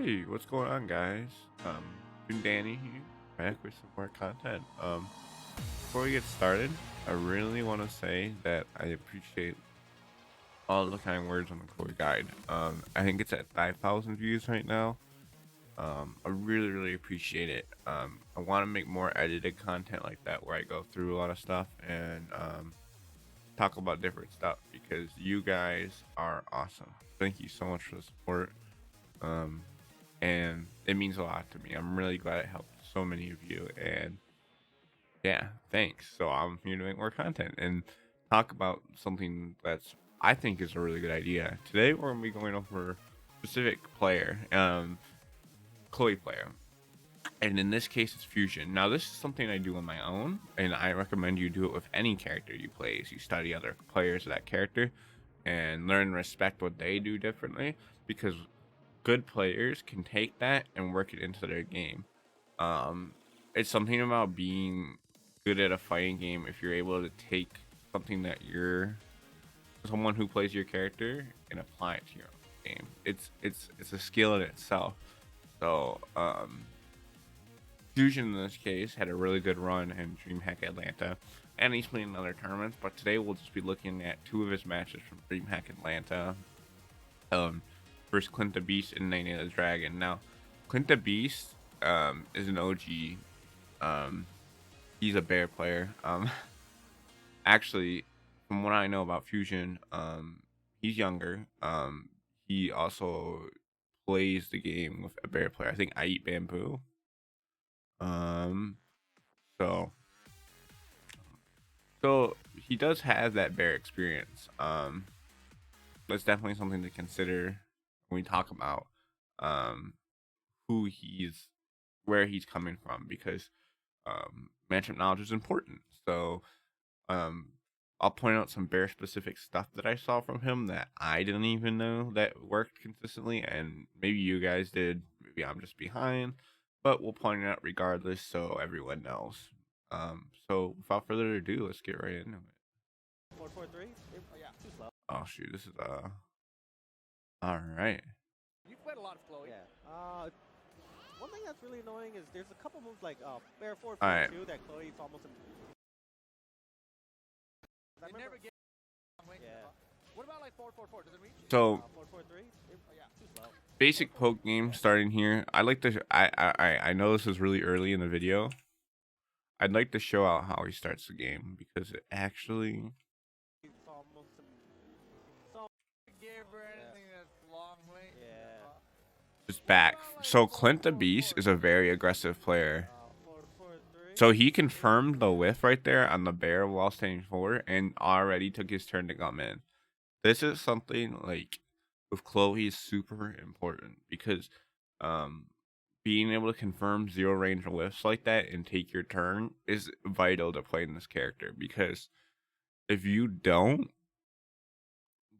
Hey, what's going on, guys? Been Danny here, back with some more content. Before we get started, I really want to say that I appreciate all the kind words on the Chloe guide. I think it's at 5,000 views right now. I really appreciate it. I want to make more edited content like that where I go through a lot of stuff and talk about different stuff because you guys are awesome. Thank you so much for the support. Um, and it means a lot to me. I'm really glad it helped so many of you. And yeah, thanks. So I'm here to make more content and talk about something that's I think is a really good idea. Today we're gonna be going over specific player, Chloe player. And in this case, it's fusion. Now, this is something I do on my own, and I recommend you do it with any character you play. Is you study other players of that character and learn and respect what they do differently, because good players can take that and work it into their game. Um, it's something about being good at a fighting game if you're able to take something that you're someone who plays your character and apply it to your own game. It's a skill in itself. So Fusion in this case had a really good run in DreamHack Atlanta, and he's playing in other tournaments. But today we'll just be looking at two of his matches from DreamHack Atlanta. Um, Versus Clint the Beast and Nene the Dragon. Now, Clint the Beast is an OG. Um, he's a bear player. Actually, from what I know about Fusion, he's younger. He also plays the game with a bear player. I think I eat bamboo. Um, so so he does have that bear experience. That's definitely something to consider when we talk about um who he's where he's coming from because matchup knowledge is important. So um I'll point out some bear specific stuff that I saw from him that I didn't even know that worked consistently, and maybe you guys did. Maybe I'm just behind, but we'll point it out regardless so everyone knows. So without further ado, let's get right into it. 443? Yeah, too slow. Oh shoot, this is all right. You've played a lot of Chloe. Yeah. One thing that's really annoying is there's a couple moves like Bear All right. 442 that Chloe's almost. They never get. Yeah. What about like 444? Does it reach? So 443? Yeah, too slow. basic poke game starting here. I like to. I know this is really early in the video. I'd like to show out how he starts the game because it actually It's almost. So. Give her anything that's long way. Yeah. is back. So Clint the Beast is a very aggressive player. 443. So he confirmed the whiff right there on the bear while staying forward and already took his turn to come in. This is something like with Chloe is super important because um being able to confirm zero range whiffs like that and take your turn is vital to playing this character because if you don't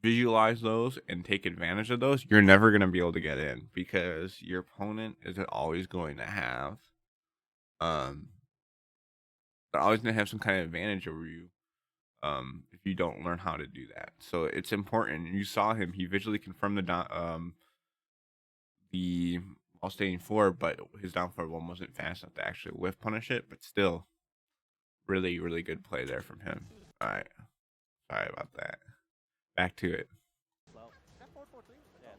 visualize those and take advantage of those, you're never going to be able to get in because your opponent is always going to have um they're always going to have some kind of advantage over you if you don't learn how to do that. So it's important. You saw him; he visually confirmed the while staying forward, but his down forward one wasn't fast enough to actually whiff punish it. But still, really good play there from him. All right, sorry about that. Back to it. Slow. Is that 443? Yeah.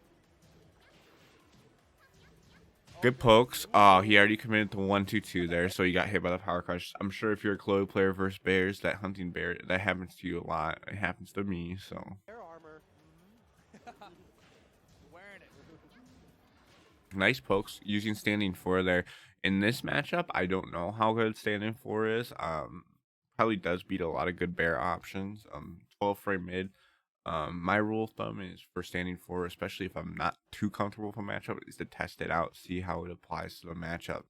Good pokes. Oh, he already committed to 1-2-2 there, so he got hit by the power crush. I'm sure if you're a Chloe player versus bears, that hunting bear, that happens to you a lot. It happens to me, so. Air armor. Wearing it. Nice pokes using standing 4 there. In this matchup, I don't know how good standing 4 is. Probably does beat a lot of good bear options. 12 frame mid. My rule of thumb is for standing 4, especially if I'm not too comfortable with a matchup, is to test it out, see how it applies to the matchup.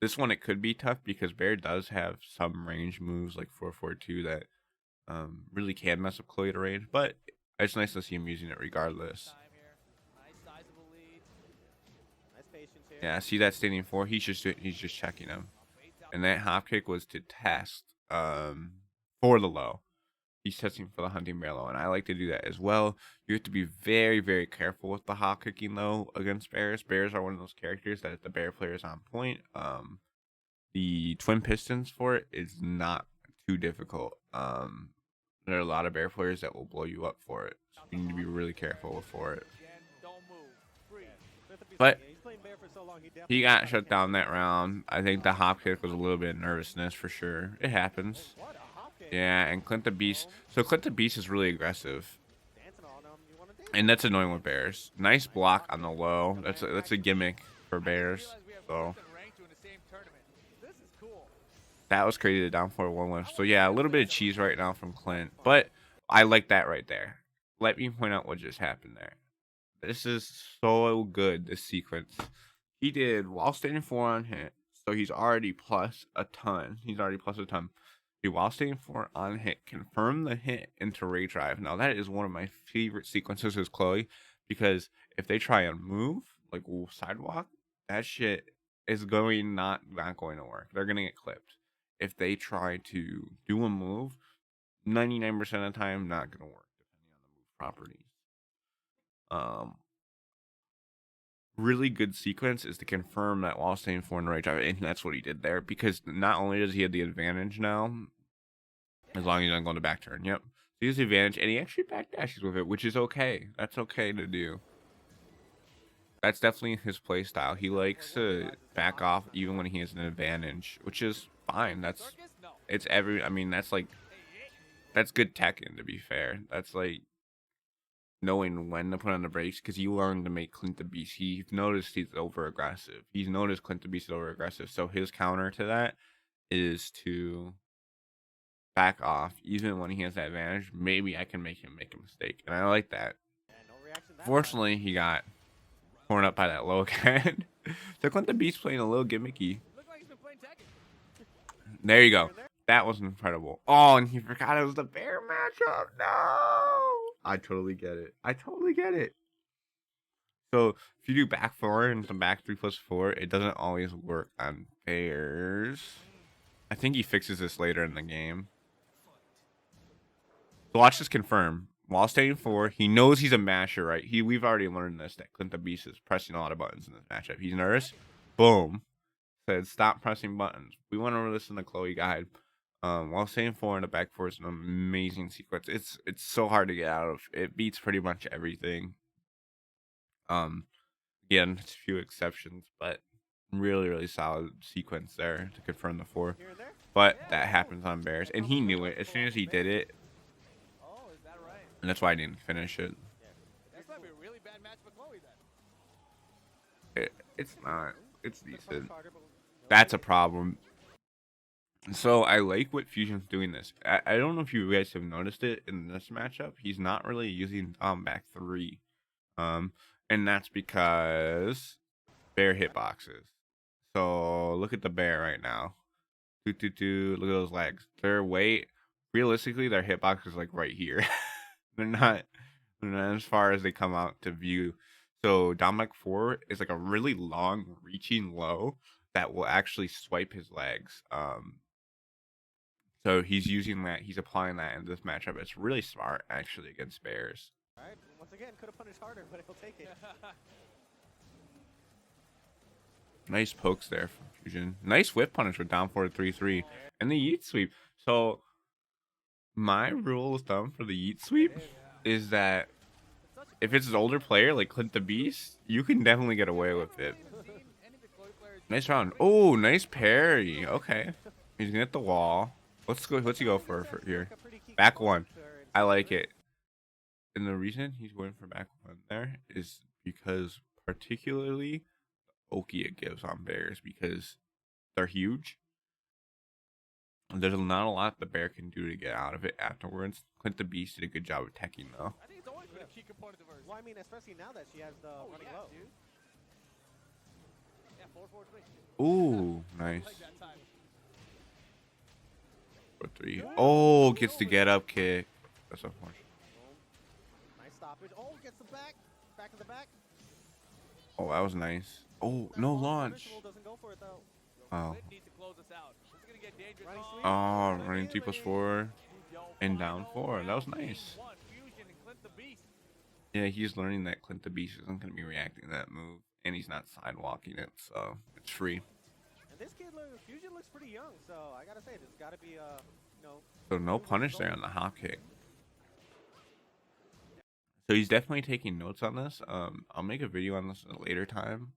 This one it could be tough because bear does have some range moves like 442 that really can mess up Chloe to range, but it's nice to see him using it regardless. Nice sizable lead. Nice patience here. Yeah, see that standing 4. He's just checking him, and that hop kick was to test for the low. he's testing for the hunting bear low, and I like to do that as well. You have to be very, very careful with the hop kicking though against bears. Bears are one of those characters that if the bear player is on point, the twin pistons for it is not too difficult. There are a lot of bear players that will blow you up for it, so you need to be really careful for it. But he got shut down that round. I think the hop kick was a little bit of nervousness for sure. It happens. Yeah, and Clint the Beast. So Clint the Beast is really aggressive, and that's annoying with bears. Nice block on the low. That's a gimmick for bears. So that was crazy. The down 4-1 So yeah, a little bit of cheese right now from Clint, but I like that right there. Let me point out what just happened there. This is so good, this sequence. He did while standing 4 on hit, so he's already plus a ton. He's already plus a ton. He while standing 4 on hit, confirm the hit into Rage Drive. Now that is one of my favorite sequences with Chloe, because if they try and move, like sidewalk, that shit is not going to work. They're gonna get clipped. If they try to do a move, 99% of the time, not gonna work, depending on the move properties. Really good sequence is to confirm that while staying 4 in the right drive, and that's what he did there, because not only does he have the advantage now, as long as he's not going to back turn, yep. So he has the advantage, and he actually back dashes with it, which is okay. That's okay to do. That's definitely his play style. He likes to back off even when he has an advantage, which is fine. That's good Tekken, to be fair. That's like knowing when to put on the brakes, because you learn to make Clint the Beast. He's noticed he's over aggressive. He's noticed Clint the Beast is over aggressive. So his counter to that is to back off, even when he has that advantage. Maybe I can make him make a mistake, and I like that. Fortunately, he got torn up by that low again. So Clint the Beast playing a little gimmicky. There you go. That was incredible. Oh, and he forgot it was the bear matchup. No. I totally get it. I totally get it. So if you do back 4 and some back 3+4, it doesn't always work on bears. I think he fixes this later in the game. So watch this confirm. While staying 4, he knows he's a masher, right? We've already learned this, that Clint the Beast is pressing a lot of buttons in this matchup. He's nervous. Boom. Said stop pressing buttons. We want to listen to Chloe guide. While staying 4 in the back 4 is an amazing sequence. It's so hard to get out of. It beats pretty much everything. Again, it's a few exceptions, but really, really solid sequence there to confirm the 4. But that happens on bears, and he knew it as soon as he did it, and that's why I didn't finish it. It's not. It's decent. That's a problem. So I like what Fusion's doing this. I don't know if you guys have noticed it in this matchup. He's not really using back 3. And that's because bear hitboxes. So look at the bear right now. Look at those legs. Their weight, realistically, their hitbox is like right here. they're not as far as they come out to view. So down back 4 is like a really long reaching low that will actually swipe his legs. So he's using that. He's applying that in this matchup. It's really smart, actually, against bears. All right. Once again, could have punished harder, but he'll take it. Nice pokes there from Fusion. Nice whip punish with down 4-3-3. And the yeet sweep. So my rule of thumb for the yeet sweep is that if it's an older player like Clint the Beast, you can definitely get away with it. Nice round. Oh, nice parry. Okay. He's gonna hit the wall. What's he go for here? Back 1. I like it. And the reason he's going for back 1 there is because particularly Oki it gives on bears, because they're huge. There's not a lot the bear can do to get out of it afterwards. Clint the Beast did a good job of teching though. I think it's always been a key component of hers. Well, I mean, especially now that she has the running low. Dude. Yeah, 4-4-3. Ooh, nice. 4-3. Oh, gets the get up kick. That's unfortunate. Nice stoppage. Oh, gets the back of the back. Oh, that was nice. Oh, no launch. Oh. Oh, running 3+4. And down 4. That was nice. Yeah, he's learning that Clint the Beast isn't going to be reacting to that move, and he's not sidewalking it, so it's free. And this kid, Fusion looks pretty young, so I gotta say, there's gotta be So no punish there on the hop kick. So he's definitely taking notes on this. I'll make a video on this at a later time.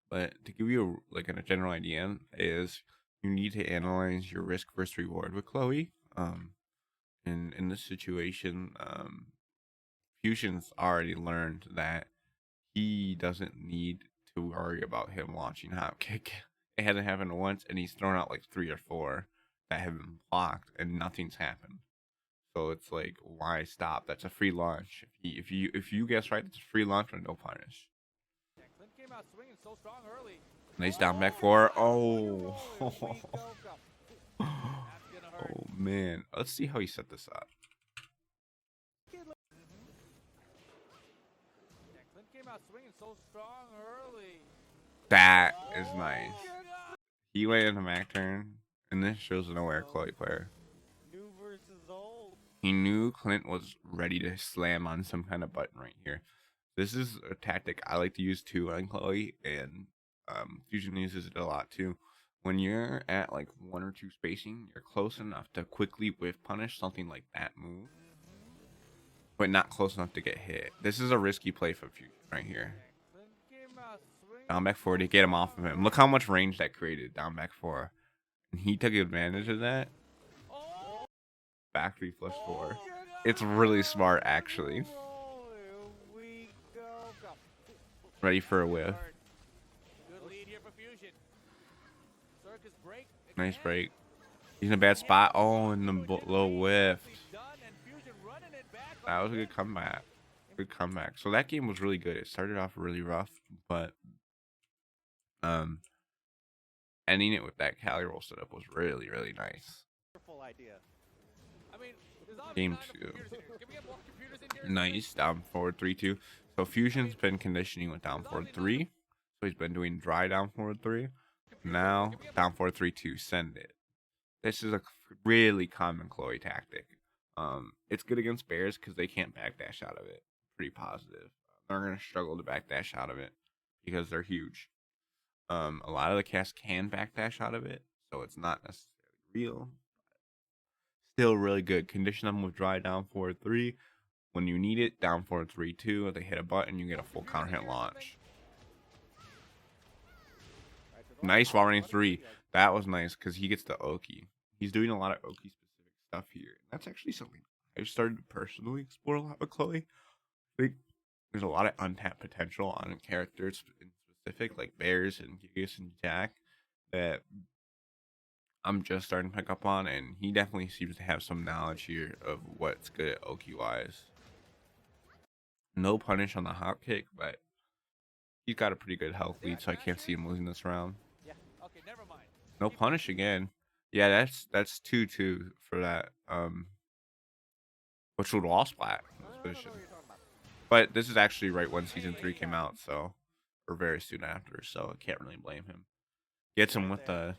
But to give you a general idea is you need to analyze your risk versus reward with Chloe. And in this situation, Fusion's already learned that he doesn't need to worry about him launching hop kick. It hasn't happened once, and he's thrown out like 3 or 4 that have been blocked, and nothing's happened. So it's like, why stop? That's a free launch. If you guess right, it's a free launch with no punish. Clint came out swinging so strong early. Nice down back 4. Oh, oh man. Let's see how he set this up. Clint came out swinging so strong early. That is nice. He went into Mac turn, and this shows an aware Chloe player. New versus old. He knew Clint was ready to slam on some kind of button right here. This is a tactic I like to use too on Chloe, and Fusion uses it a lot too. When you're at like 1 or 2 spacing, you're close enough to quickly whiff punish something like that move, but not close enough to get hit. This is a risky play for Fusion right here. Down back 4 to get him off of him. Look how much range that created, down back 4. And he took advantage of that. Back 3 flush 4. It's really smart, actually. Ready for a whiff. Nice break. He's in a bad spot. Oh, and the low whiff. That was a good comeback. Good comeback. So that game was really good. It started off really rough, but ending it with that Cali roll setup was really, really nice. Game 2. Nice. Down forward 3-2. So Fusion's been conditioning with down forward 3. So he's been doing dry down forward 3. Now down forward 3-2. Send it. This is a really common Chloe tactic. It's good against bears because they can't backdash out of it. Pretty positive. They're gonna struggle to backdash out of it because they're huge. A lot of the casts can backdash out of it, so it's not necessarily real. Still really good. Condition them with dry down forward 3. When you need it, down forward 3-2. If they hit a button, you get a full counter hit launch. Nice while running 3. That was nice because he gets the Oki. He's doing a lot of Oki specific stuff here. That's actually something I've started to personally explore a lot with Chloe. I think there's a lot of untapped potential on characters in specific, like Bears and Gigas and Jack, that I'm just starting to pick up on, and he definitely seems to have some knowledge here of what's good at Oki wise. No punish on the hop kick, but he's got a pretty good health lead, so I can't see him losing this round. Yeah. Okay, never mind. No punish again. Yeah, that's 2-2 for that. Which would wall splat in this position. But this is actually right when season 3 came out, so or very soon after, so I can't really blame him. Gets him with the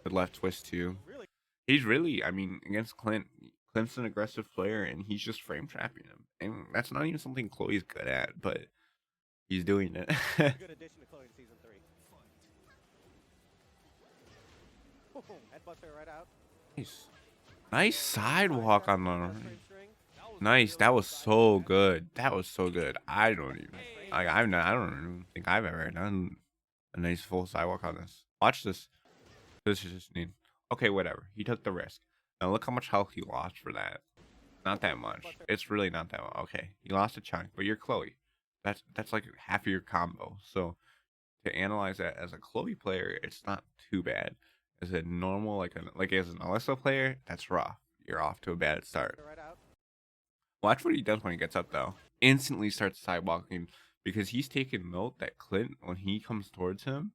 left twist too. He's really, I mean, against Clint. Clint's an aggressive player, and he's just frame trapping him, and that's not even something Chloe's good at, but he's doing it. Good addition to Chloe in season 3. Headbutt her right out. Nice sidewalk on the. Nice. That was so good. That was so good. I don't even think I've ever done a nice full sidewalk on this. Watch this. This is just neat. Okay, whatever. He took the risk. Now look how much health he lost for that. Not that much. It's really not that much. Okay, he lost a chunk, but you're Chloe. That's like half of your combo. So to analyze that as a Chloe player, it's not too bad. As a normal, like as an Alyssa player, that's rough. You're off to a bad start. Watch what he does when he gets up though. Instantly starts sidewalking because he's taking note that Clint, when he comes towards him,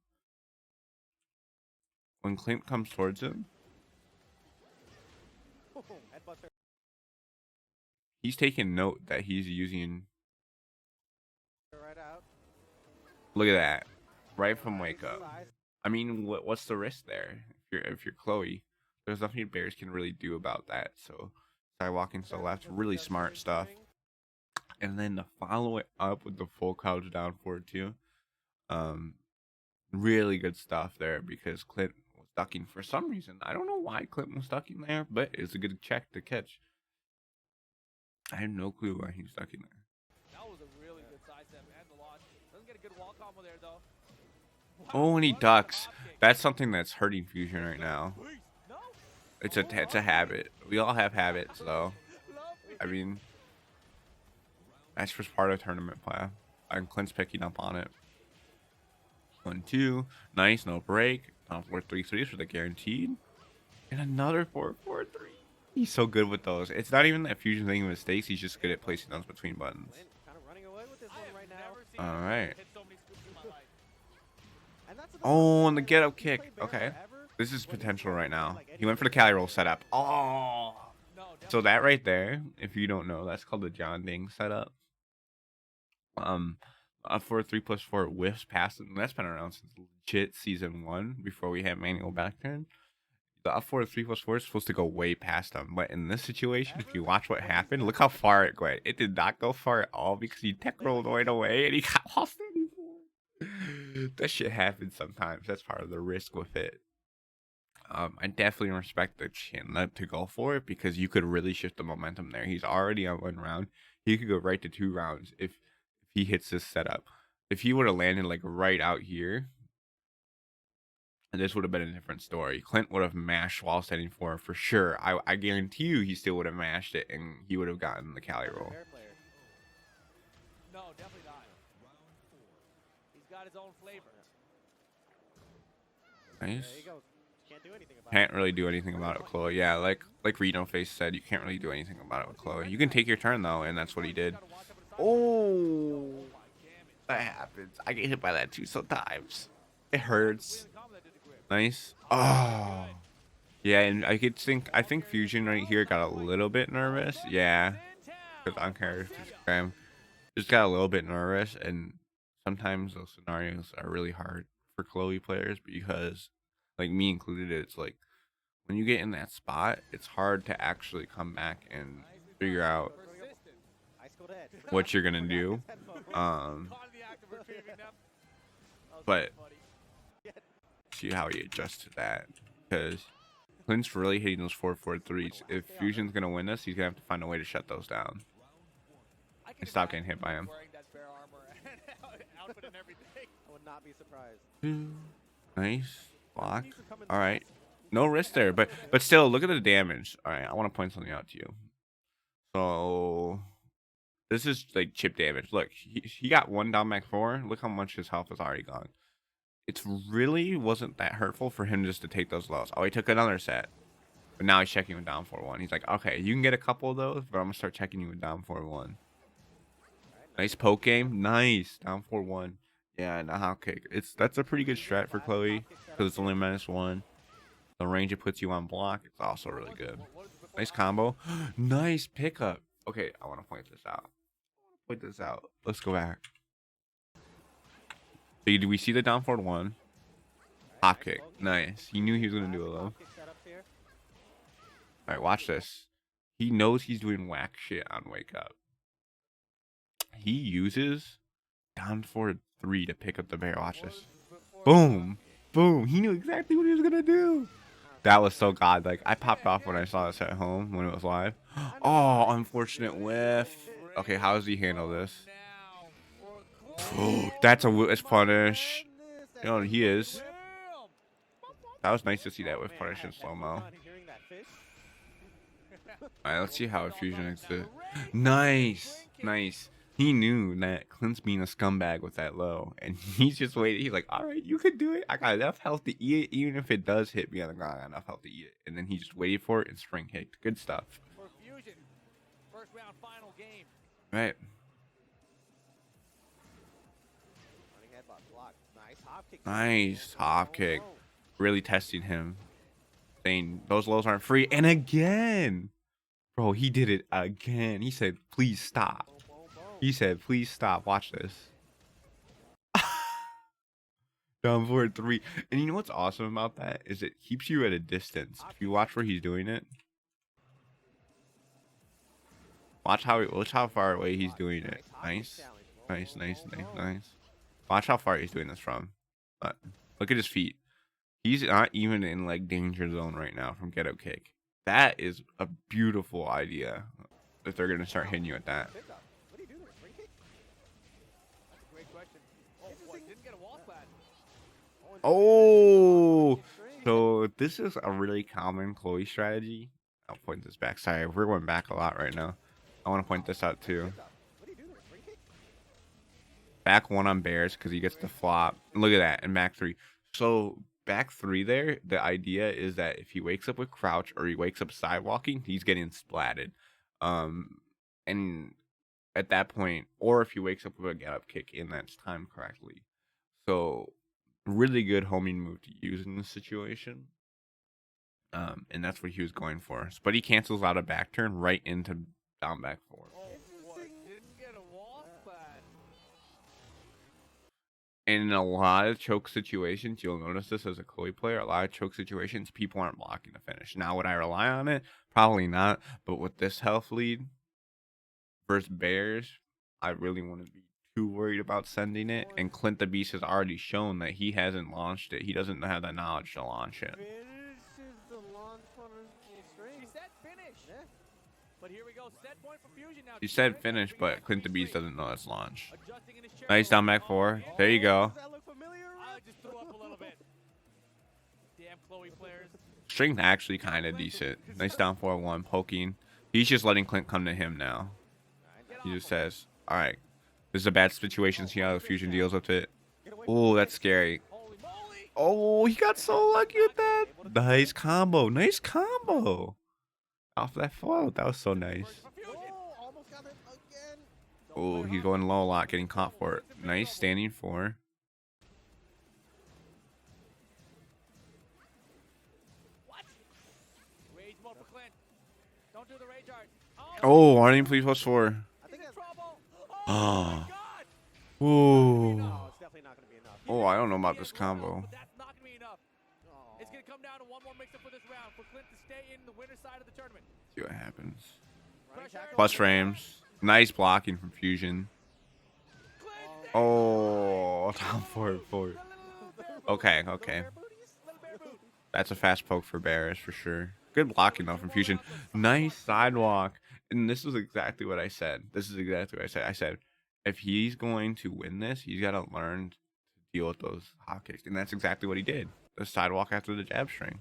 he's taking note that he's using. Look at that, right from wake up. I mean, what's the risk there? If you're Chloe, there's nothing Bears can really do about that. So sidewalking to the left, really smart stuff. And then to follow it up with the full couch down for 2, um, really good stuff there because Clint was ducking for some reason. I don't know why Clint was ducking there, but it's a good check to catch. I have no clue why he's ducking there. That was a really good sidestep and the launch. Doesn't get a good wall combo there though. Oh, and he ducks. That's something that's hurting Fusion right now. It's a habit. We all have habits though. I mean, that's just part of tournament play. And Clint's picking up on it. 1-2, nice, no break. 4-3-3 for the guaranteed, and another 4-4-3. He's so good with those. It's not even that Fusion's making mistakes. He's just good at placing those between buttons. Kind of running away with this one right now. All right. Oh, and the get up kick. Okay, this is potential right now. He went for the Cali roll setup. Oh, so that right there, if you don't know, that's called the John Ding setup. A 4-3+4 whiffs past it, and that's been around since legit season 1 before we had manual backturn. The up 4-3+4 is supposed to go way past them, but in this situation, if you watch what happened, look how far it went. It did not go far at all because he tech rolled right away and he got lost anymore. That shit happens sometimes. That's part of the risk with it. I definitely respect the chin to go for it because you could really shift the momentum there. He's already on 1 round. He could go right to 2 rounds if he hits this setup. If he would have landed like right out here, and this would have been a different story. Clint would have mashed while standing for sure. I guarantee you he still would have mashed it and he would have gotten the Cali roll. No, definitely not. He's got his own flavor. Nice. There he goes. Can't really do anything about it with Chloe. Yeah, like Reno Face said, you can't really do anything about it with Chloe. You can take your turn though, and that's what he did. Oh, that happens. I get hit by that too sometimes. It hurts. Nice. Oh, yeah, and I think Fusion right here got a little bit nervous. Yeah, because on character just got a little bit nervous, and sometimes those scenarios are really hard for Chloe players because, like me included, it's like when you get in that spot, it's hard to actually come back and figure out what you're gonna do. But see how he adjusts to that because Clint's really hitting those 4-4-3s. If Fusion's gonna win this, he's gonna have to find a way to shut those down and stop getting hit by him. I would not be surprised. Nice block. All right, no risk there, but still, look at the damage. All right, I want to point something out to you. So this is like chip damage. Look, he got 1 down back 4. Look how much his health is already gone. It really wasn't that hurtful for him just to take those lows. Oh, he took another set. But now he's checking with down 4-1. He's like, okay, you can get a couple of those, but I'm going to start checking you with down 4-1. Nice poke game. Nice. Down 4-1. Yeah, and a hop kick. That's a pretty good strat for Chloe because it's only -1. The range it puts you on block, it's also really good. Nice combo. Nice pickup. Okay, I want to point this out. Let's go back. So do we see the down forward 1? Hop kick. Nice. He knew he was going to do it, though. Alright, watch this. He knows he's doing whack shit on wake up. He uses down forward 3 to pick up the bear. Watch this. Boom. Boom. He knew exactly what he was going to do. That was so god. Like, I popped off when I saw this at home when it was live. Oh, unfortunate whiff. Okay, how does he handle this? That's a whiff punish. You know, he is. That was nice to see that whiff punish in slow-mo. Alright, let's see how Fusion exits. Nice. Nice. He knew that Clint's being a scumbag with that low, and he's just waiting. He's like, all right, you can do it. I got enough health to eat it, even if it does hit me on the ground. I got enough health to eat it. And then he just waited for it and spring kicked. Good stuff. For Fusion, first round final game. Right. Nice hop kick. Really testing him. Saying those lows aren't free. And again. Bro, he did it again. He said, please stop. He said, please stop. Watch this. Down forward 3. And you know what's awesome about that is it keeps you at a distance. If you watch where he's doing it, watch how far away he's doing it. Nice. Nice, nice, nice, nice. Watch how far he's doing this from. Look at his feet. He's not even in like danger zone right now from get up kick. That is a beautiful idea. If they're gonna start hitting you at that. Oh, so this is a really common Chloe strategy. I'll point this back. Sorry, we're going back a lot right now. I want to point this out too. Back 1 on bears because he gets the flop. Look at that, and back 3. So back 3 there, the idea is that if he wakes up with crouch or he wakes up sidewalking, he's getting splatted. And at that point, or if he wakes up with a get up kick and that's timed correctly. So really good homing move to use in this situation. And that's what he was going for. But he cancels out a back turn right into down back 4. And in a lot of choke situations, you'll notice this as a Chloe player, a lot of choke situations, people aren't blocking the finish. Now, would I rely on it? Probably not. But with this health lead versus Bears, I really want to be too worried about sending it. And Clint the Beast has already shown that he hasn't launched it. He doesn't have the knowledge to launch it. But here we go. Set point for Fusion now. He said finish, but Clint the Beast doesn't know it's launch. Nice down back 4. There you go. I just threw up a little bit. Damn Chloe players. Strength actually kind of decent. Nice down 4-1 poking. He's just letting Clint come to him now. He just says, all right, this is a bad situation. See how the Fusion deals with it. Oh, that's scary. Oh, he got so lucky with that. Nice combo. Nice combo. Off that float. That was so nice. Oh, he's going low a lot, getting caught for it. Nice standing 4. Oh, warning, please plus 4. Oh. Ooh. Oh, I don't know about this combo. It's going to come down to one more mix-up for this round for Clint to stay in the winner's side of the tournament. See what happens. Plus frames. Nice blocking from Fusion. Oh, down 4-4. Okay, okay. That's a fast poke for Bears for sure. Good blocking though from Fusion. Nice sidewalk. And this is exactly what I said. This is exactly what I said. I said, if he's going to win this, he's got to learn to deal with those hot kicks. And that's exactly what he did. The sidewalk after the jab string.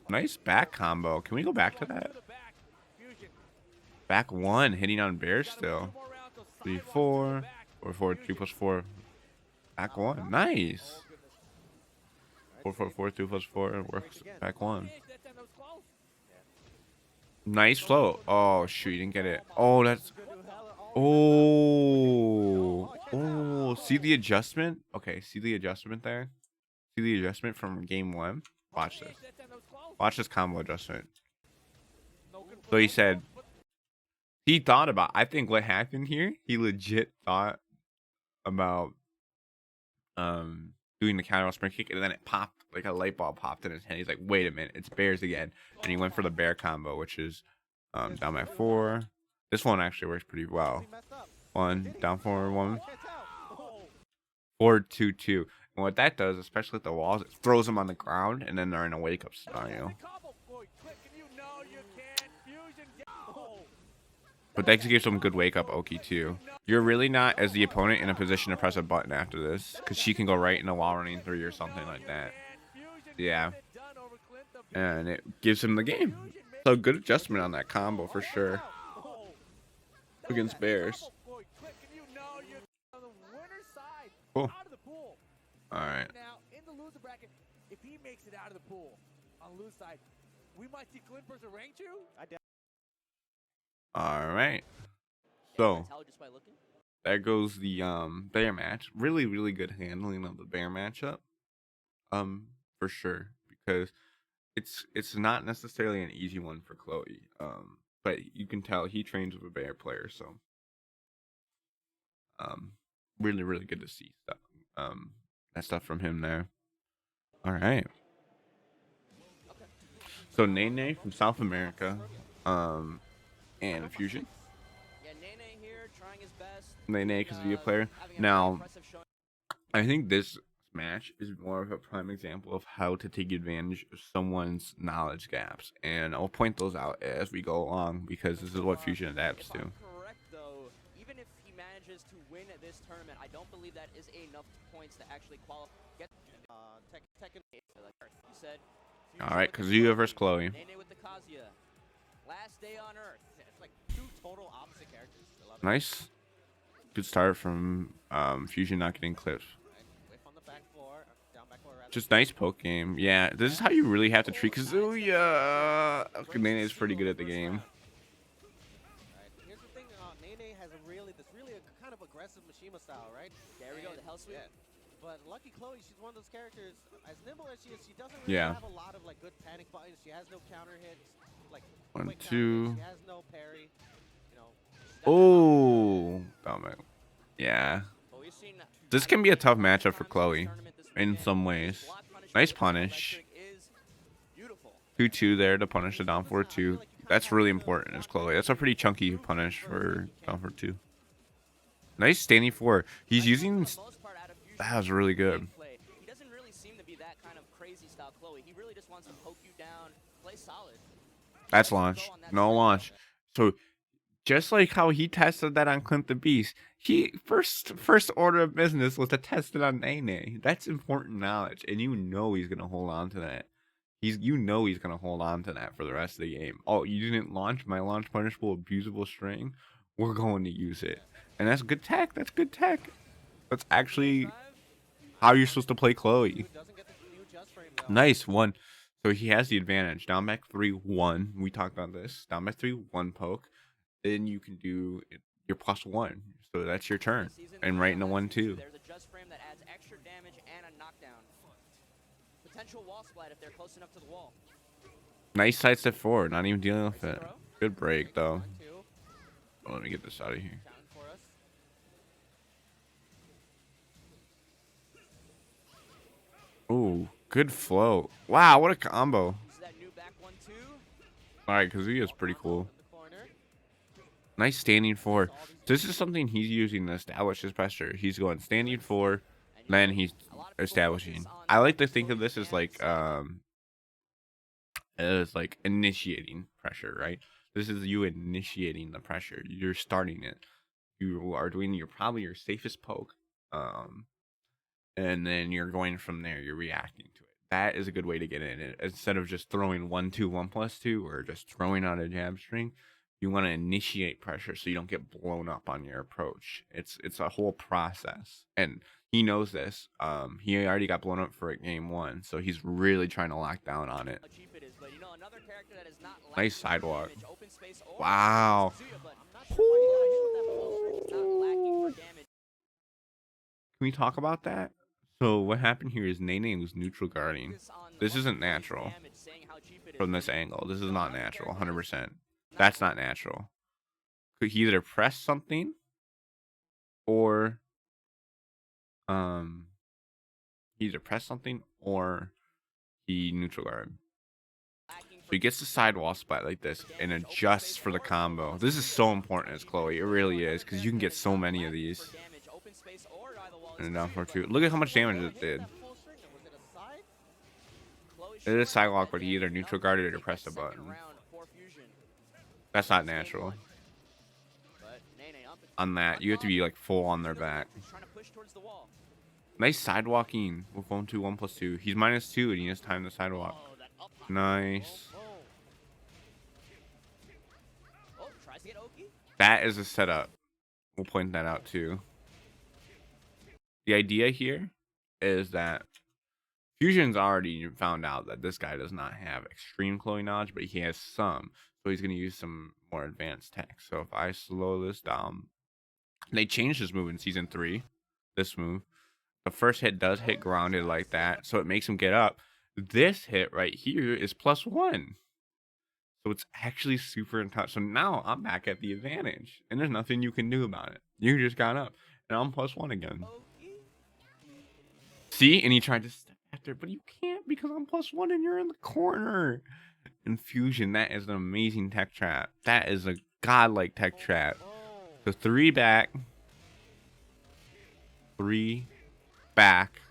Nice back combo. Can we go back to that? Back 1, hitting on Bears still. 3-4. 4-4, 3+4. Back 1. Nice. 4-4-4, 2+4. Works. Back 1. Nice float. Oh, shoot. You didn't get it. Oh, that's... Oh. Oh. See the adjustment? Okay, see the adjustment there? See the adjustment from game 1? Watch this. Watch this combo adjustment. So he said... He thought about... I think what happened here, he legit thought about doing the counter sprint kick, and then it popped. Like a light bulb popped in his head. He's like, wait a minute, it's Bears again. And he went for the bear combo, which is down by 4. This one actually works pretty well. 1, down 4, 1. 4-2-2. And what that does, especially with the walls, it throws them on the ground, and then they're in a wake-up scenario. But that gives them good wake-up Oki, too. You're really not, as the opponent, in a position to press a button after this, because she can go right into wall running 3 or something like that. Yeah. And it gives him the game. So good adjustment on that combo for sure. Against Bears. Cool. Alright. Now, in the loser bracket, if he makes it out of the pool on the loser side, we might see Clint versus Rangchu. Alright. So there goes the bear match. Really, really good handling of the bear matchup. For sure. Because it's not necessarily an easy one for Chloe. But you can tell he trains with a bear player, so really, really good to see stuff. that stuff from him there. All right. Okay. So Now on Nene from South America, for a bit. and Fusion. Yeah, Nene here trying his best, Nene because of a player. having a very Now, impressive showing. I think this match is more of a prime example of how to take advantage of someone's knowledge gaps, and I'll point those out as we go along because this is what Fusion adapts If to. I'm correct, though, even if he manages to win this tournament, I don't believe that is enough points to actually qualify. Get Tekken. Like you said. All right, Kazuya versus Chloe. Nene with the Kazuya. Last day on Earth. It's like two total opposite characters. I love it. Nice, good start from Fusion not getting clipped. Right. Whip on the back floor, down back floor rather. Just nice poke game. Yeah, this is how you really have to treat Kazuya. Nene is pretty good at the game. Right. Here's the thing, Nene has this really kind of aggressive Mishima style, right? There we go, the Hell Sweep. Yeah. But Lucky Chloe, she's one of those characters, as nimble as she is, she doesn't really have a lot of like good panic buttons. She has no counter hits, like 1, quick counter 2. hits. She has no parry. You know. Oh, damn it. Yeah. But we've seen This can be a tough matchup for Chloe in some ways. Nice punish. 2-2 there to punish the down for 2. That's really important as Chloe. That's a pretty chunky punish for down for 2. Nice standing 4. He's using... That was really good. He doesn't really seem to be that kind of crazy style Chloe. He really just wants to poke you down, play solid. That's launch. No launch. So just like how he tested that on Clint the Beast, he first order of business was to test it on Nene. That's important knowledge, and you know he's gonna hold on to that. He's gonna hold on to that for the rest of the game. Oh, you didn't launch my launch punishable abusable string? We're going to use it, and that's good tech. That's good tech. That's actually how you're supposed to play Chloe. Nice one. So he has the advantage. Down back 3-1. We talked about this. Down back 3-1 poke. Then you can do your +1. So that's your turn. And right into 1-2. There's a just frame that adds extra damage and a knockdown. Potential wall splat if they're close enough to the wall. Nice sidestep forward. Not even dealing with it. Good break though. Oh, let me get this out of here. Ooh, good flow. Wow, what a combo. Alright, Kazuya is pretty cool. Nice standing 4. This is something he's using to establish his pressure. He's going standing 4, then he's establishing. I like to think of this as like initiating pressure, right? This is you initiating the pressure. You're starting it. You are doing probably your safest poke. And then you're going from there. You're reacting to it. That is a good way to get in it. Instead of just throwing 1-2, 1+2, or just throwing out a jab string, you want to initiate pressure so you don't get blown up on your approach. It's a whole process, and he knows this. He already got blown up for it game 1, so he's really trying to lock down on it. Nice sidewalk. Wow. Can we talk about that? So what happened here is Nene was neutral guarding. This isn't natural from this angle. This is not natural, 100%. That's not natural. Could he either press something or he neutral guard. So he gets the sidewall spot like this and adjusts for the combo. This is so important as Chloe. It really is, because you can get so many of these. And down for 2. Look at how much damage it did. It is sidewalk, but he either neutral guarded or pressed a button. That's not natural. On that, you have to be like full on their back. Nice sidewalking with 1-2, 1+2. He's -2 and he has time to sidewalk. Nice. That is a setup. We'll point that out too. The idea here is that Fusion's already found out that this guy does not have extreme Chloe knowledge, but he has some. So he's going to use some more advanced tech. So if I slow this down, they changed this move in season 3. This move, the first hit does hit grounded like that, so it makes him get up. This hit right here is +1. So it's actually super intense. So now I'm back at the advantage, and there's nothing you can do about it. You just got up, and I'm +1 again. See, and he tried to step after, but you can't because I'm +1 and you're in the corner. Infusion, that is an amazing tech trap. That is a godlike tech trap. So 3 back, 3 back,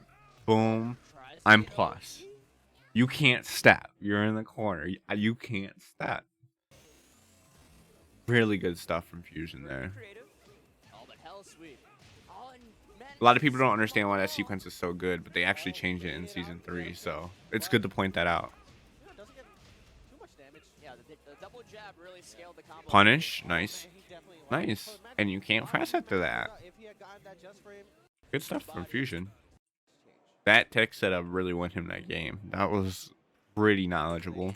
boom. I'm plus. You can't step. You're in the corner. You can't step. Really good stuff from Fusion there. A lot of people don't understand why that sequence is so good, but they actually changed it in Season 3, so it's good to point that out. Punish, nice. Nice. And you can't press after that. Good stuff from Fusion. That tech setup really won him that game. That was pretty knowledgeable.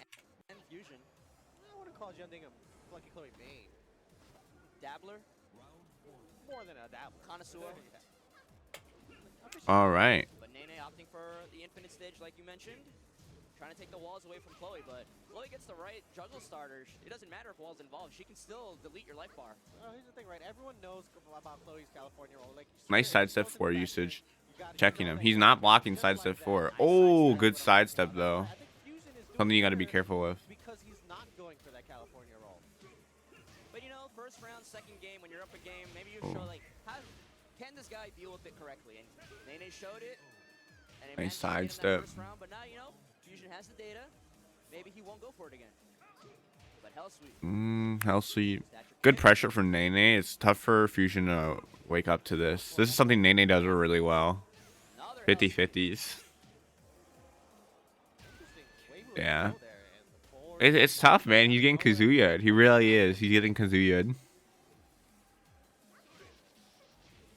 All right. But Nene opting for the infinite stage, like you mentioned. Trying to take the walls away from Chloe, but Chloe gets the right juggle starters. It doesn't matter if walls involved. She can still delete your life bar. Here's the thing, right? Everyone knows about Chloe's California roll. Like, nice sidestep 4 usage. Checking him. He's not blocking sidestep 4. Oh, good sidestep, though. Something you got to be careful with. Because he's not going for that California roll. But, you know, first round, second game, when you're up a game, maybe you show, like, how can this guy deal with it correctly? And Nene showed it. And nice sidestep. Round, but now, you know, Fusion has the data. Maybe he won't go for it again. But Hell Sweep. Hell Sweep. Good pressure from Nene. It's tough for Fusion to wake up to this. This is something Nene does really well. 50-50s. Yeah. It's tough, man. He's getting Kazuya'd. He really is. He's getting Kazuya'd.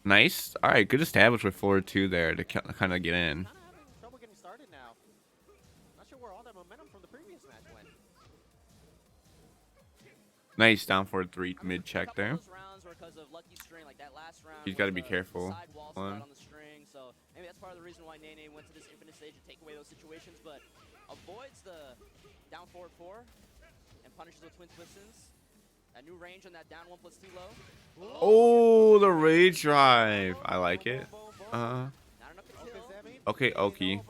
Nice. All right, good establish with forward 2 there to kind of get in. Nice down forward 3 mid check there. He's got to be careful. On the string, so maybe that's part of the reason why Nene went to this infinite stage to take away those situations, but avoids the down forward 4 and punishes with twin twistons. A new range on that down 1+2 low. Oh, the rage drive. I like it. Okay, Oki.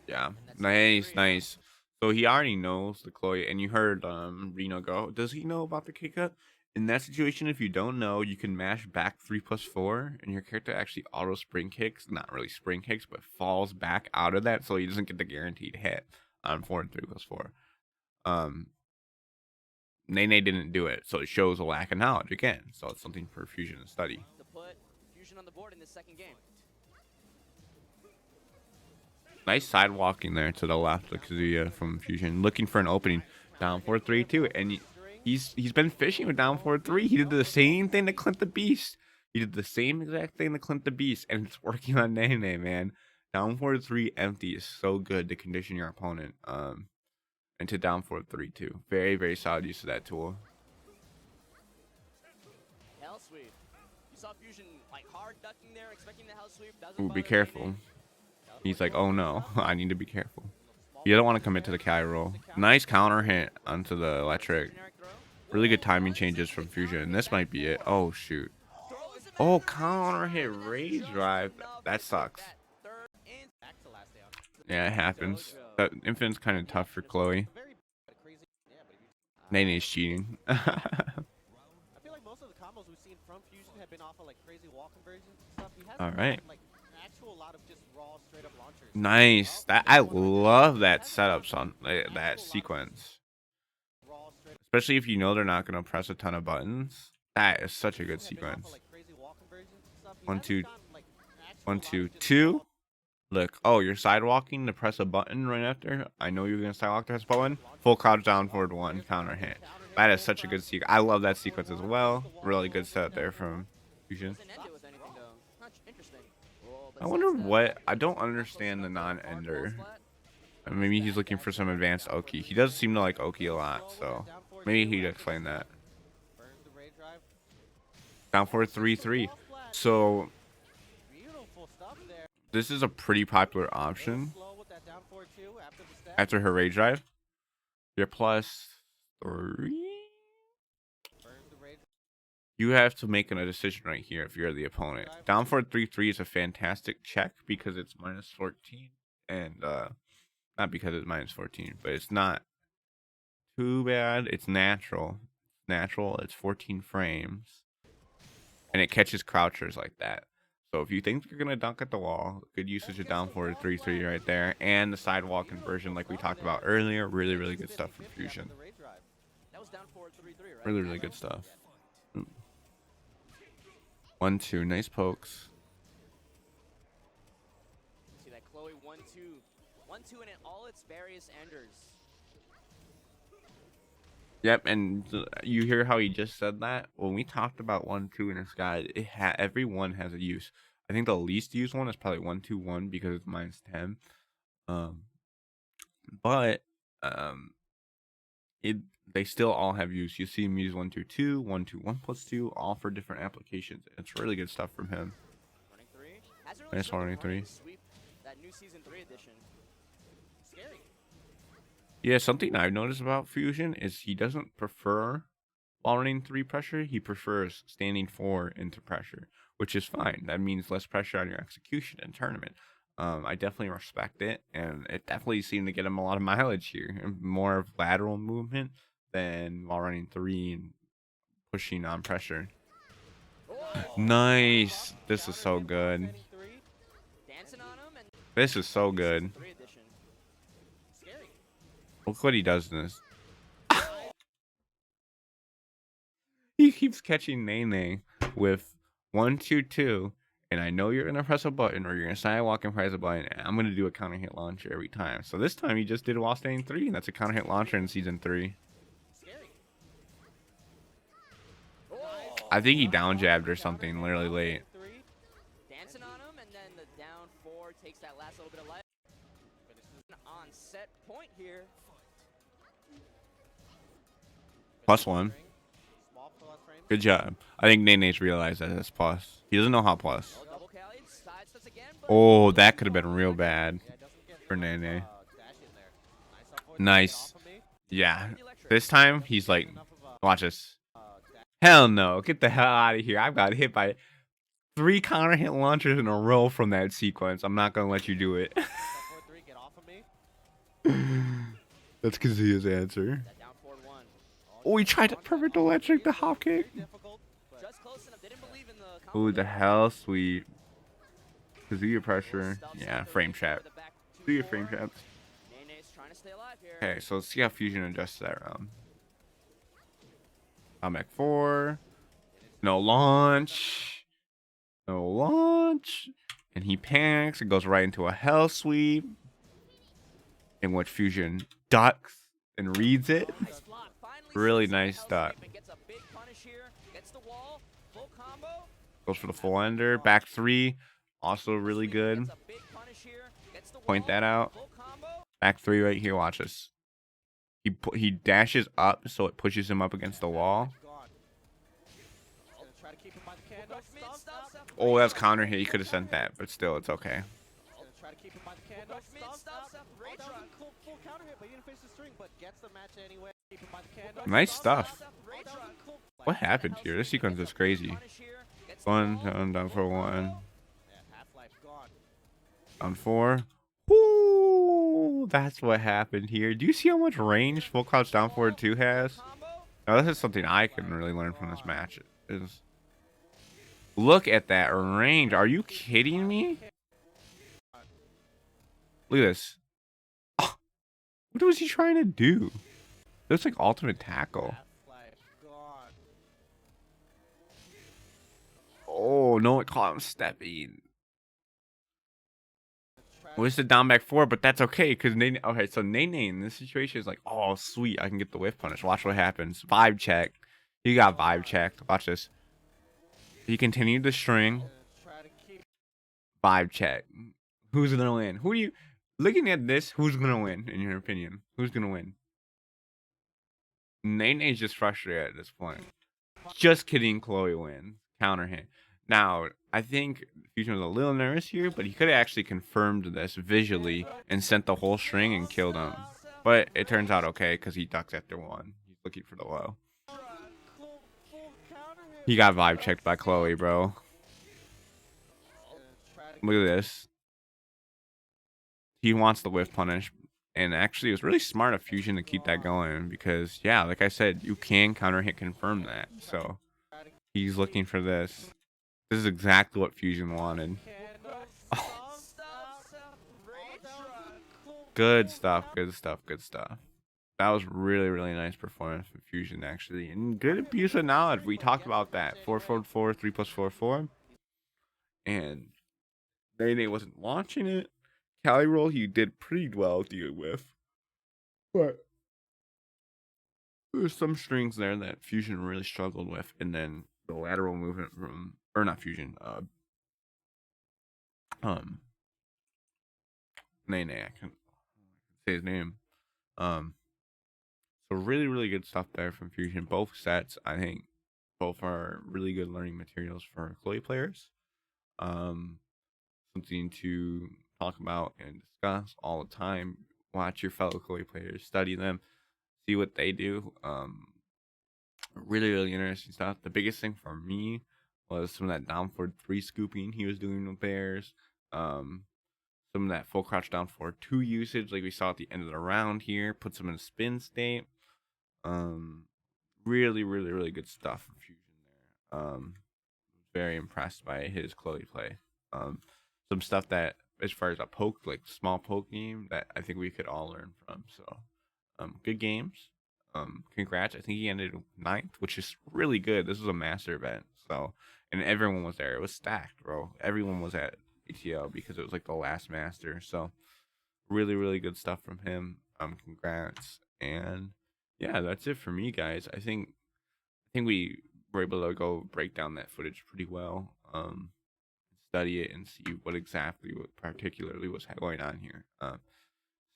Yeah, nice, nice. So he already knows the Chloe, and you heard Reno go. Does he know about the kick up? In that situation, if you don't know, you can mash back 3+4, and your character actually auto spring kicks. Not really spring kicks, but falls back out of that, so he doesn't get the guaranteed hit on forward 3+4. Nene didn't do it, so it shows a lack of knowledge again. So it's something for Fusion to study. To put Fusion on the board in this second game. Nice sidewalking there to the left of Kazuya from Fusion, looking for an opening. Down 4-3 too, and he's been fishing with down 4-3. He did the same thing to Clint the Beast. He did the same exact thing to Clint the Beast, and it's working on Nene, man. Down 4-3 empty is so good to condition your opponent. Into down 4-3 too. Very, very solid use of that tool. Hell sweep. You saw Fusion like hard ducking there, expecting the hell sweep. Ooh, be careful. He's like, oh no, I need to be careful. You don't want to commit to the Kai roll. Nice counter hit onto the electric. Really good timing changes from Fusion. This might be it. Oh shoot. Oh, counter hit rage drive. That sucks. Yeah, it happens. That Infinite's kind of tough for Chloe. Nene's cheating. I feel like most of the combos we've seen from Fusion have been off of like crazy wall conversions and stuff. He hasn't had, like an actual lot of just raw straight up launchers. Nice. That I love that setups on that sequence. Especially if you know they're not going to press a ton of buttons. That is such a good sequence. 1, 2, 1, 2, 2. Look, oh, you're sidewalking to press a button right after. I know you're going to sidewalk to press a button. Full crouch down forward 1, counter hit. That is such a good sequence. I love that sequence as well. Really good setup there from Fusion. I wonder what... I don't understand the non-ender. Maybe he's looking for some advanced Oki. He does seem to like Oki a lot, so maybe he'd explain that. Down forward 3-3. So... this is a pretty popular option after her rage drive. You're +3. You have to make a decision right here if you're the opponent. Down forward 3-3 is a fantastic check because it's -14, and not because it's -14, but it's not too bad. It's natural. Natural. It's 14 frames, and it catches crouchers like that. So if you think you're gonna dunk at the wall, good usage of down forward 3-3 right there, and the sidewall conversion like we talked about earlier. Really good stuff from Fusion. That was down forward 3-3, right? Really good stuff. 1-2, nice pokes. See that Chloe 1-2, 1-2, and in all its various enders. Yep, and you hear how he just said that? When we talked about 1-2 in this guide, every one has a use. I think the least used one is probably 1-2-1 because it's -10. But they still all have use. You see him use 1-2-2, 1-2-1+2, all for different applications. It's really good stuff from him. Running 3. Hasn't really Nice shown the running 3. running sweep that new season 3 edition. Scary. Yeah, something I've noticed about Fusion is he doesn't prefer while running 3 pressure. He prefers standing 4 into pressure, which is fine. That means less pressure on your execution in tournament. I definitely respect it, and it definitely seemed to get him a lot of mileage here, and more of lateral movement than while running 3 and pushing on pressure. Nice. This is so good. Dancing on him, and This is so good. 3 edition. Scary. Look what he does in this. He keeps catching Nene with 1-2-2, and I know you're gonna press a button or you're gonna sidewalk and press a button, and I'm gonna do a counter hit launcher every time. So this time he just did it while staying 3, and that's a counter hit launcher in season 3. Scary. I think he down jabbed or something literally late. Dancing on him, and then the down 4 takes that last little bit of life. On set point here. +1. Good job. I think Nene's realized that it's plus. He doesn't know how plus. Oh, double Cali, sidesteps again, but Oh, that could have been real bad for Nene. Nice. Yeah. This time he's like, watch this. Hell no. Get the hell out of here. I've got hit by 3 counter hit launchers in a row from that sequence. I'm not going to let you do it. That's Kazuya's answer. that down 4-1. Oh, he tried to perfect electric the hop kick. Just close enough. Didn't believe in the Ooh, the hell sweet. Kazuya pressure. Yeah, frame trap. Do your frame traps. Nene's trying to stay alive here. Okay, so let's see how Fusion adjusts that round. I'm at 4. No launch. No launch. And he panics. It goes right into a hell sweep, in which Fusion ducks and reads it. Nice block. Finally Really sees nice the hell duck. sweep and gets a big punish here. Gets the wall. Full combo. Goes for the full ender. Back 3. Also really good. Gets a big punish here. Gets the Point wall. that out. Full combo. Back 3 right here. Watch this. He dashes up so it pushes him up against the wall. Push mid, stop, stop. Oh, that's counter hit. He could have sent that, but still, it's okay. Push mid, stop, stop. Ray truck. Nice stuff. Stop, Ray truck. What happened here? This sequence is crazy. Punish here. Gets the 1, wall. down for 1. On 4. Woo! That's what happened here. Do you see how much range full crouch down forward 2 has? Combo. Now, this is something I can really learn from this match. Is look at that range. Are you kidding me? Look at this. Oh, what was he trying to do? It looks like ultimate tackle. Oh, no, it caught him stepping. Well, it's the down back 4, but that's okay because Nene. Okay, so Nene in this situation is like, oh sweet, I can get the whiff punish. Watch what happens. Vibe check. He got vibe checked. Watch this. He continued the string. Vibe check. Who's gonna win? Who do you looking at this? Who's gonna win in your opinion? Who's gonna win? Nene's just frustrated at this point. Just kidding. Chloe wins. Counter hit. Now, I think Fusion was a little nervous here, but he could have actually confirmed this visually and sent the whole string and killed him. But it turns out okay because he ducks after 1. He's looking for the low. He got vibe checked by Chloe, bro. Try to Look at this. He wants the whiff punish. And actually, it was really smart of Fusion to keep that going because, yeah, like I said, you can counter hit confirm that. So he's looking for this. This is exactly what Fusion wanted. Oh, good stuff, good stuff, good stuff. That was really, really nice performance from Fusion, actually. And good abuse of knowledge. We talked about that. 4-4-4, 3+4-4. And Nene wasn't launching it. Cali roll, he did pretty well dealing with. But there's some strings there that Fusion really struggled with. And then the lateral movement from, or not Fusion, Nene, I can say his name. So really, really good stuff there from Fusion. Both sets, I think, both are really good learning materials for Chloe players. Something to talk about and discuss all the time. Watch your fellow Chloe players, study them, see what they do. Really, really interesting stuff. The biggest thing for me was some of that down forward 3 scooping he was doing with bears. Some of that full crouch down forward 2 usage, like we saw at the end of the round here, puts him in a spin state. Really, really, really good stuff from Fusion there. Very impressed by his Chloe play. Some stuff that, as far as a poke, like small poke game, that I think we could all learn from. So, good games. Congrats. I think he ended 9th, which is really good. This was a master event, so and everyone was there. It was stacked, bro. Everyone was at ATL because it was like the last master. So, really, really good stuff from him. Congrats. And yeah, that's it for me, guys. I think we were able to go break down that footage pretty well. Study it and see what particularly was going on here.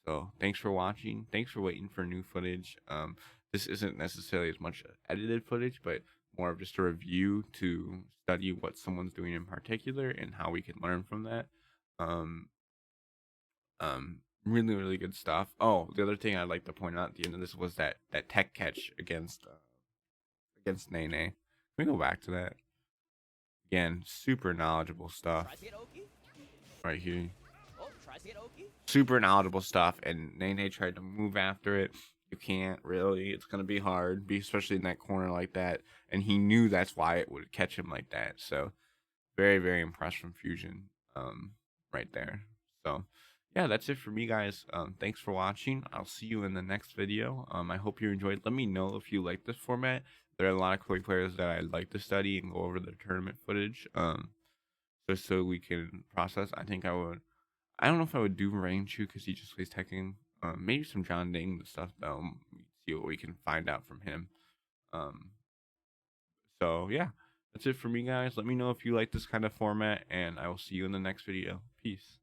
So thanks for watching. Thanks for waiting for new footage. This isn't necessarily as much edited footage, but more of just a review to study what someone's doing in particular and how we can learn from that. Um, really, really good stuff. Oh, the other thing I'd like to point out at the end of this was that tech catch against Nene. Can we go back to that? Again, super knowledgeable stuff Tries to get Oki. right here. Oh, tries to get Oki. Super knowledgeable stuff, and Nene tried to move after it. You can't really. It's gonna be hard, especially in that corner like that. And he knew that's why it would catch him like that. So very, very impressed from Fusion, right there. So yeah, that's it for me, guys. Thanks for watching. I'll see you in the next video. I hope you enjoyed. Let me know if you like this format. There are a lot of Koi players that I'd like to study and go over their tournament footage. Just so we can process. I think I would. I don't know if I would do Rain Chu because he just plays Tekken. Maybe some John Ding stuff though. See what we can find out from him. Um, so yeah, that's it for me, guys. Let me know if you like this kind of format, and I will see you in the next video. Peace.